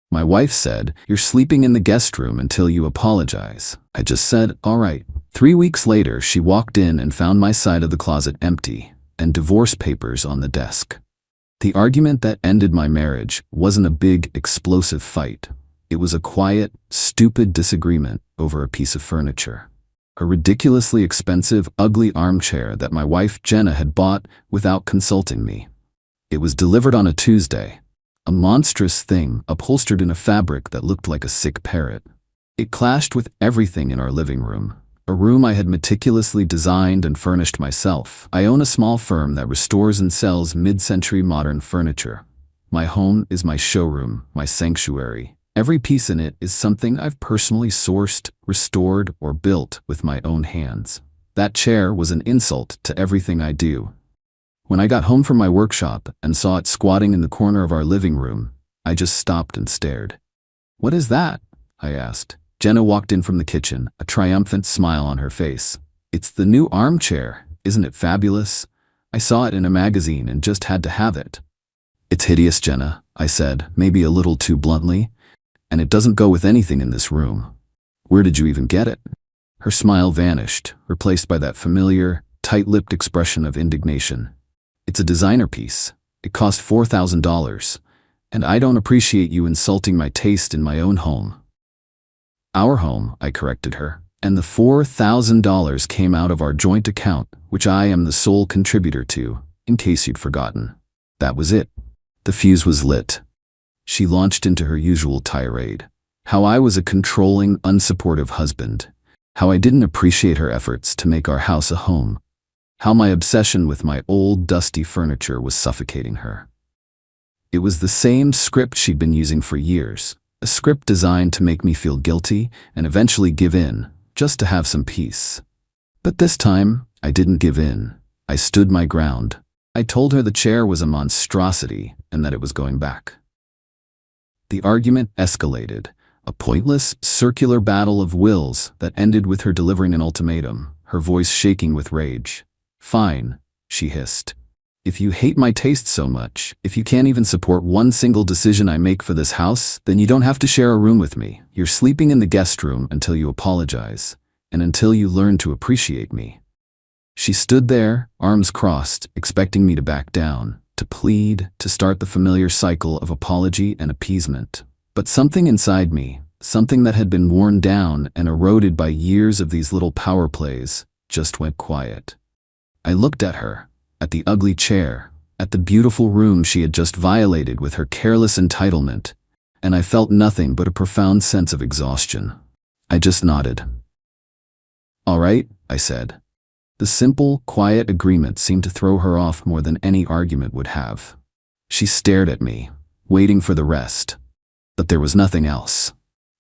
My wife said, "You're sleeping in the guest room until you apologize." I just said, "All right." 3 weeks later, she walked in and found my side of the closet empty and divorce papers on the desk. The argument that ended my marriage wasn't a big, explosive fight. It was a quiet, stupid disagreement over a piece of furniture. A ridiculously expensive, ugly armchair that my wife Jenna had bought without consulting me. It was delivered on a Tuesday. A monstrous thing upholstered in a fabric that looked like a sick parrot. It clashed with everything in our living room, a room I had meticulously designed and furnished myself. I own a small firm that restores and sells mid-century modern furniture. My home is my showroom, my sanctuary. Every piece in it is something I've personally sourced, restored, or built with my own hands. That chair was an insult to everything I do. When I got home from my workshop and saw it squatting in the corner of our living room, I just stopped and stared. "What is that?" I asked. Jenna walked in from the kitchen, a triumphant smile on her face. "It's the new armchair. Isn't it fabulous? I saw it in a magazine and just had to have it." "It's hideous, Jenna," I said, maybe a little too bluntly, "and it doesn't go with anything in this room. Where did you even get it?" Her smile vanished, replaced by that familiar, tight-lipped expression of indignation. "It's a designer piece. It cost $4,000, and I don't appreciate you insulting my taste in my own home." "Our home," I corrected her, "and the $4,000 came out of our joint account, which I am the sole contributor to, in case you'd forgotten." That was it. The fuse was lit. She launched into her usual tirade. How I was a controlling, unsupportive husband. How I didn't appreciate her efforts to make our house a home. How my obsession with my old, dusty furniture was suffocating her. It was the same script she'd been using for years, a script designed to make me feel guilty and eventually give in, just to have some peace. But this time, I didn't give in. I stood my ground. I told her the chair was a monstrosity and that it was going back. The argument escalated, a pointless, circular battle of wills that ended with her delivering an ultimatum, her voice shaking with rage. "Fine," she hissed. "If you hate my taste so much, if you can't even support one single decision I make for this house, then you don't have to share a room with me. You're sleeping in the guest room until you apologize, and until you learn to appreciate me." She stood there, arms crossed, expecting me to back down, to plead, to start the familiar cycle of apology and appeasement. But something inside me, something that had been worn down and eroded by years of these little power plays, just went quiet. I looked at her, at the ugly chair, at the beautiful room she had just violated with her careless entitlement, and I felt nothing but a profound sense of exhaustion. I just nodded. "All right," I said. The simple, quiet agreement seemed to throw her off more than any argument would have. She stared at me, waiting for the rest. But there was nothing else.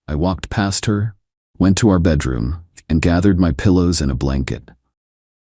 I walked past her, went to our bedroom, and gathered my pillows and a blanket.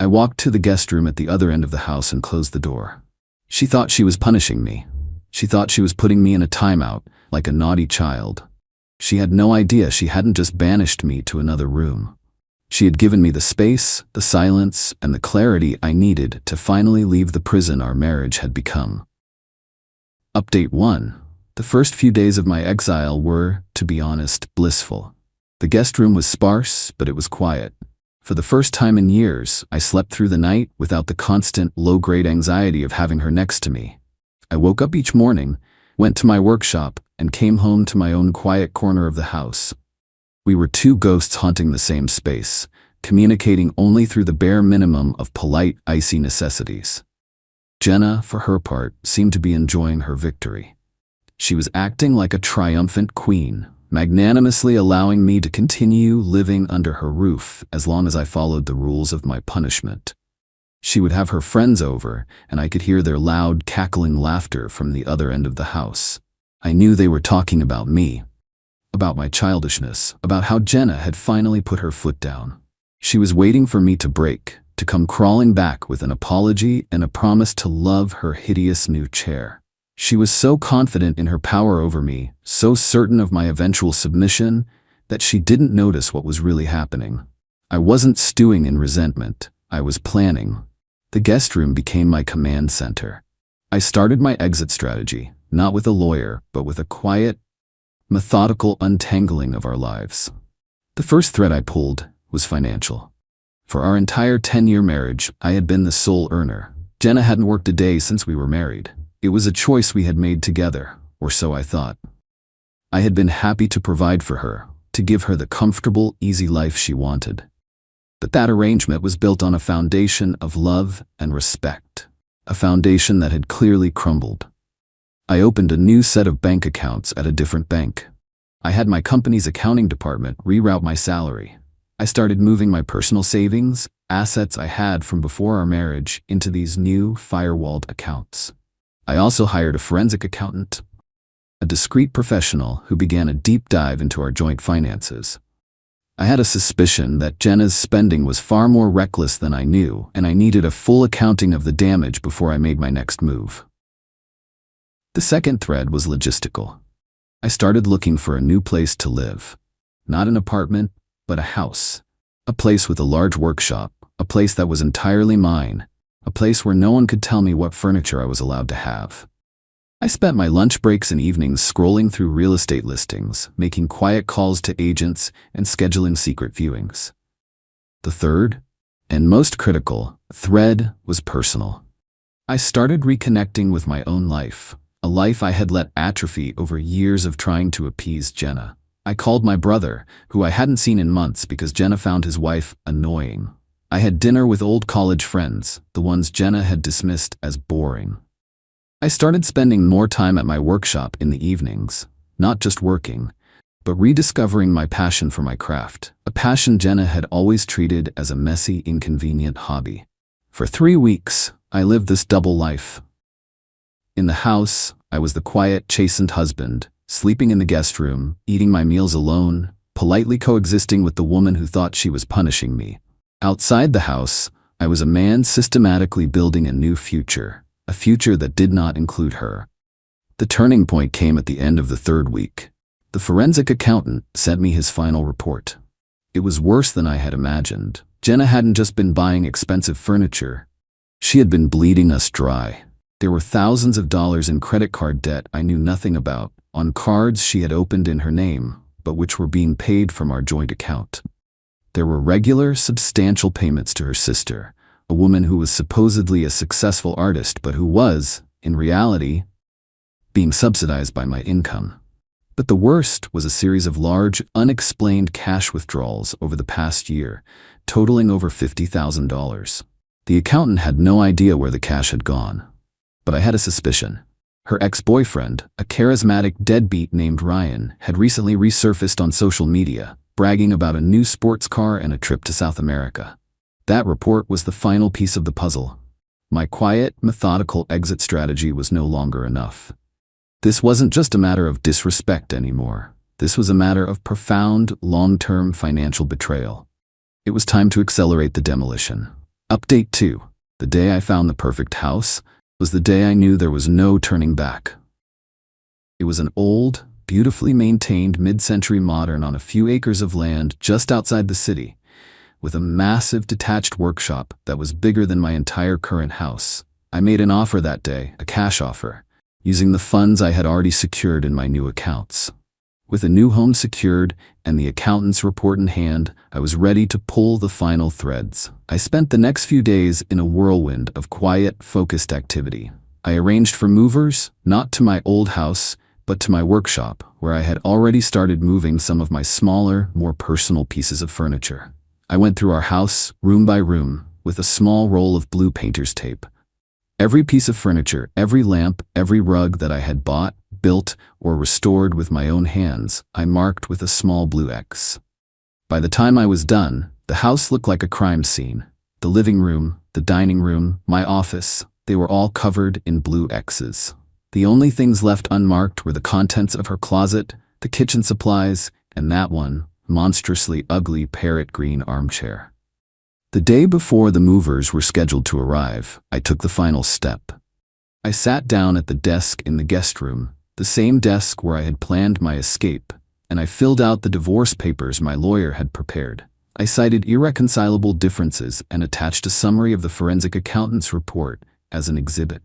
I walked to the guest room at the other end of the house and closed the door. She thought she was punishing me. She thought she was putting me in a timeout, like a naughty child. She had no idea she hadn't just banished me to another room. She had given me the space, the silence, and the clarity I needed to finally leave the prison our marriage had become. Update 1. The first few days of my exile were, to be honest, blissful. The guest room was sparse, but it was quiet. For the first time in years, I slept through the night without the constant, low-grade anxiety of having her next to me. I woke up each morning, went to my workshop, and came home to my own quiet corner of the house. We were two ghosts haunting the same space, communicating only through the bare minimum of polite, icy necessities. Jenna, for her part, seemed to be enjoying her victory. She was acting like a triumphant queen, magnanimously allowing me to continue living under her roof as long as I followed the rules of my punishment. She would have her friends over, and I could hear their loud, cackling laughter from the other end of the house. I knew they were talking about me, about my childishness, about how Jenna had finally put her foot down. She was waiting for me to break, to come crawling back with an apology and a promise to love her hideous new chair. She was so confident in her power over me, so certain of my eventual submission, that she didn't notice what was really happening. I wasn't stewing in resentment. I was planning. The guest room became my command center. I started my exit strategy, not with a lawyer, but with a quiet, methodical untangling of our lives. The first thread I pulled was financial. For our entire 10-year marriage, I had been the sole earner. Jenna hadn't worked a day since we were married. It was a choice we had made together, or so I thought. I had been happy to provide for her, to give her the comfortable, easy life she wanted. But that arrangement was built on a foundation of love and respect, a foundation that had clearly crumbled. I opened a new set of bank accounts at a different bank. I had my company's accounting department reroute my salary. I started moving my personal savings, assets I had from before our marriage, into these new firewalled accounts. I also hired a forensic accountant, a discreet professional who began a deep dive into our joint finances. I had a suspicion that Jenna's spending was far more reckless than I knew, and I needed a full accounting of the damage before I made my next move. The second thread was logistical. I started looking for a new place to live. Not an apartment, but a house. A place with a large workshop, a place that was entirely mine, a place where no one could tell me what furniture I was allowed to have. I spent my lunch breaks and evenings scrolling through real estate listings, making quiet calls to agents, and scheduling secret viewings. The third, and most critical, thread was personal. I started reconnecting with my own life, a life I had let atrophy over years of trying to appease Jenna. I called my brother, who I hadn't seen in months because Jenna found his wife annoying. I had dinner with old college friends, the ones Jenna had dismissed as boring. I started spending more time at my workshop in the evenings, not just working, but rediscovering my passion for my craft, a passion Jenna had always treated as a messy, inconvenient hobby. For 3 weeks, I lived this double life. In the house, I was the quiet, chastened husband, sleeping in the guest room, eating my meals alone, politely coexisting with the woman who thought she was punishing me. Outside the house, I was a man systematically building a new future, a future that did not include her. The turning point came at the end of the 3rd week. The forensic accountant sent me his final report. It was worse than I had imagined. Jenna hadn't just been buying expensive furniture. She had been bleeding us dry. There were thousands of dollars in credit card debt I knew nothing about, on cards she had opened in her name, but which were being paid from our joint account. There were regular, substantial payments to her sister, a woman who was supposedly a successful artist but who was, in reality, being subsidized by my income. But the worst was a series of large, unexplained cash withdrawals over the past year, totaling over $50,000. The accountant had no idea where the cash had gone, but I had a suspicion. Her ex-boyfriend, a charismatic deadbeat named Ryan, had recently resurfaced on social media, bragging about a new sports car and a trip to South America. That report was the final piece of the puzzle. My quiet, methodical exit strategy was no longer enough. This wasn't just a matter of disrespect anymore. This was a matter of profound, long-term financial betrayal. It was time to accelerate the demolition. Update 2. The day I found the perfect house was the day I knew there was no turning back. It was an old, beautifully maintained mid-century modern on a few acres of land just outside the city, with a massive detached workshop that was bigger than my entire current house. I made an offer that day, a cash offer, using the funds I had already secured in my new accounts. With a new home secured and the accountant's report in hand, I was ready to pull the final threads. I spent the next few days in a whirlwind of quiet, focused activity. I arranged for movers, not to my old house, but to my workshop, where I had already started moving some of my smaller, more personal pieces of furniture. I went through our house, room by room, with a small roll of blue painter's tape. Every piece of furniture, every lamp, every rug that I had bought, built, or restored with my own hands, I marked with a small blue X. By the time I was done, the house looked like a crime scene. The living room, the dining room, my office, they were all covered in blue X's. The only things left unmarked were the contents of her closet, the kitchen supplies, and that one, monstrously ugly parrot green armchair. The day before the movers were scheduled to arrive, I took the final step. I sat down at the desk in the guest room, the same desk where I had planned my escape, and I filled out the divorce papers my lawyer had prepared. I cited irreconcilable differences and attached a summary of the forensic accountant's report as an exhibit.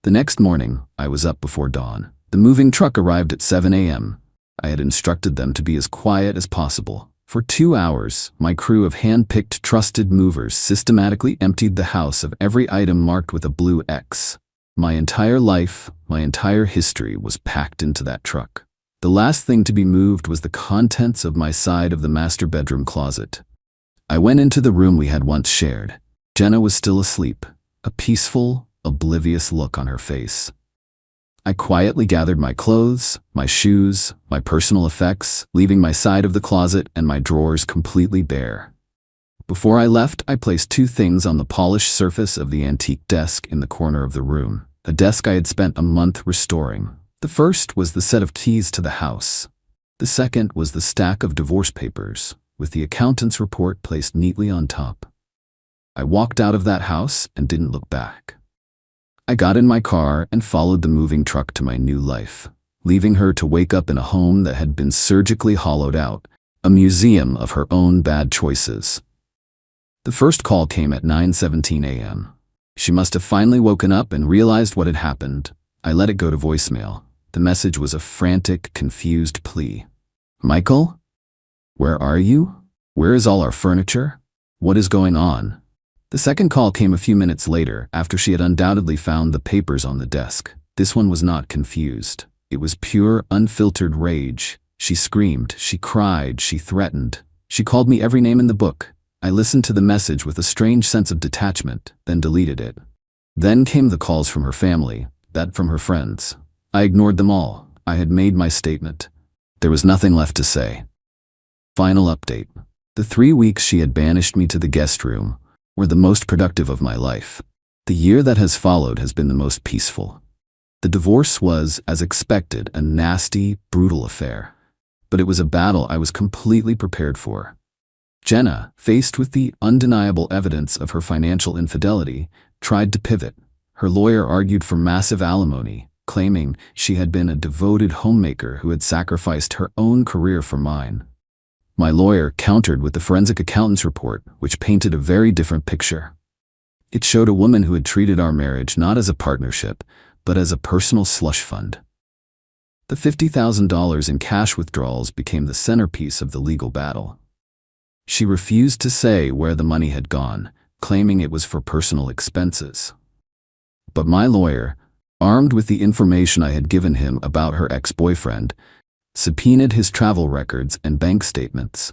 The next morning, I was up before dawn. The moving truck arrived at 7 a.m. I had instructed them to be as quiet as possible. For 2 hours, my crew of hand-picked trusted movers systematically emptied the house of every item marked with a blue X. My entire life, my entire history was packed into that truck. The last thing to be moved was the contents of my side of the master bedroom closet. I went into the room we had once shared. Jenna was still asleep, a peaceful, oblivious look on her face. I quietly gathered my clothes, my shoes, my personal effects, leaving my side of the closet and my drawers completely bare. Before I left, I placed 2 things on the polished surface of the antique desk in the corner of the room, a desk I had spent a month restoring. The first was the set of keys to the house. The second was the stack of divorce papers, with the accountant's report placed neatly on top. I walked out of that house and didn't look back. I got in my car and followed the moving truck to my new life, leaving her to wake up in a home that had been surgically hollowed out, a museum of her own bad choices. The first call came at 9:17 a.m. She must have finally woken up and realized what had happened. I let it go to voicemail. The message was a frantic, confused plea. "Michael? Where are you? Where is all our furniture? What is going on?" The second call came a few minutes later, after she had undoubtedly found the papers on the desk. This one was not confused. It was pure, unfiltered rage. She screamed, she cried, she threatened. She called me every name in the book. I listened to the message with a strange sense of detachment, then deleted it. Then came the calls from her family, that from her friends. I ignored them all. I had made my statement. There was nothing left to say. Final update. The 3 weeks she had banished me to the guest room were the most productive of my life. The year that has followed has been the most peaceful. The divorce was, as expected, a nasty, brutal affair. But it was a battle I was completely prepared for. Jenna, faced with the undeniable evidence of her financial infidelity, tried to pivot. Her lawyer argued for massive alimony, claiming she had been a devoted homemaker who had sacrificed her own career for mine. My lawyer countered with the forensic accountant's report, which painted a very different picture. It showed a woman who had treated our marriage not as a partnership, but as a personal slush fund. The $50,000 in cash withdrawals became the centerpiece of the legal battle. She refused to say where the money had gone, claiming it was for personal expenses. But my lawyer, armed with the information I had given him about her ex-boyfriend, subpoenaed his travel records and bank statements.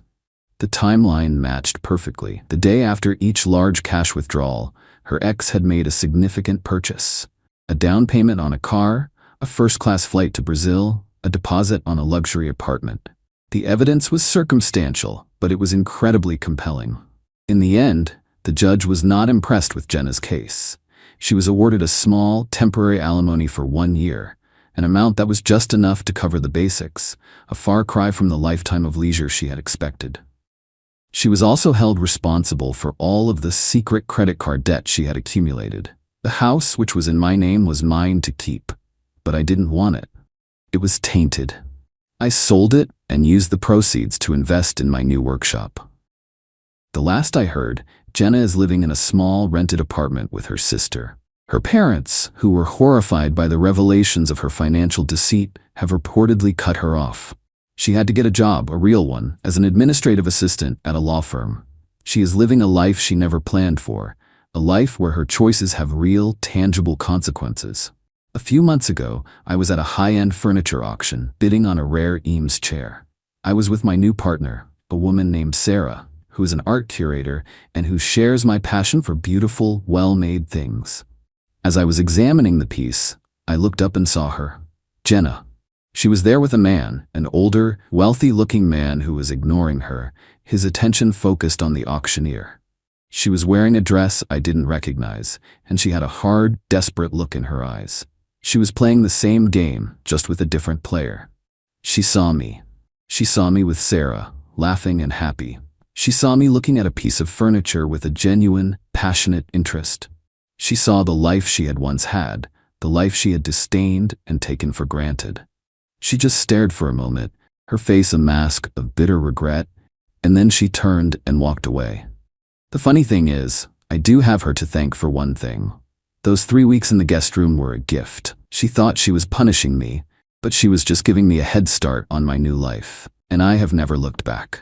The timeline matched perfectly. The day after each large cash withdrawal, her ex had made a significant purchase: a down payment on a car, a first-class flight to Brazil, a deposit on a luxury apartment. The evidence was circumstantial, but it was incredibly compelling. In the end, the judge was not impressed with Jenna's case. She was awarded a small, temporary alimony for 1 year, an amount that was just enough to cover the basics, a far cry from the lifetime of leisure she had expected. She was also held responsible for all of the secret credit card debt she had accumulated. The house, which was in my name, was mine to keep, but I didn't want it. It was tainted. I sold it and used the proceeds to invest in my new workshop. The last I heard, Jenna is living in a small rented apartment with her sister. Her parents, who were horrified by the revelations of her financial deceit, have reportedly cut her off. She had to get a job, a real one, as an administrative assistant at a law firm. She is living a life she never planned for, a life where her choices have real, tangible consequences. A few months ago, I was at a high-end furniture auction, bidding on a rare Eames chair. I was with my new partner, a woman named Sarah, who is an art curator and who shares my passion for beautiful, well-made things. As I was examining the piece, I looked up and saw her, Jenna. She was there with a man, an older, wealthy-looking man who was ignoring her, his attention focused on the auctioneer. She was wearing a dress I didn't recognize, and she had a hard, desperate look in her eyes. She was playing the same game, just with a different player. She saw me. She saw me with Sarah, laughing and happy. She saw me looking at a piece of furniture with a genuine, passionate interest. She saw the life she had once had, the life she had disdained and taken for granted. She just stared for a moment, her face a mask of bitter regret, and then she turned and walked away. The funny thing is, I do have her to thank for one thing. Those 3 weeks in the guest room were a gift. She thought she was punishing me, but she was just giving me a head start on my new life, and I have never looked back.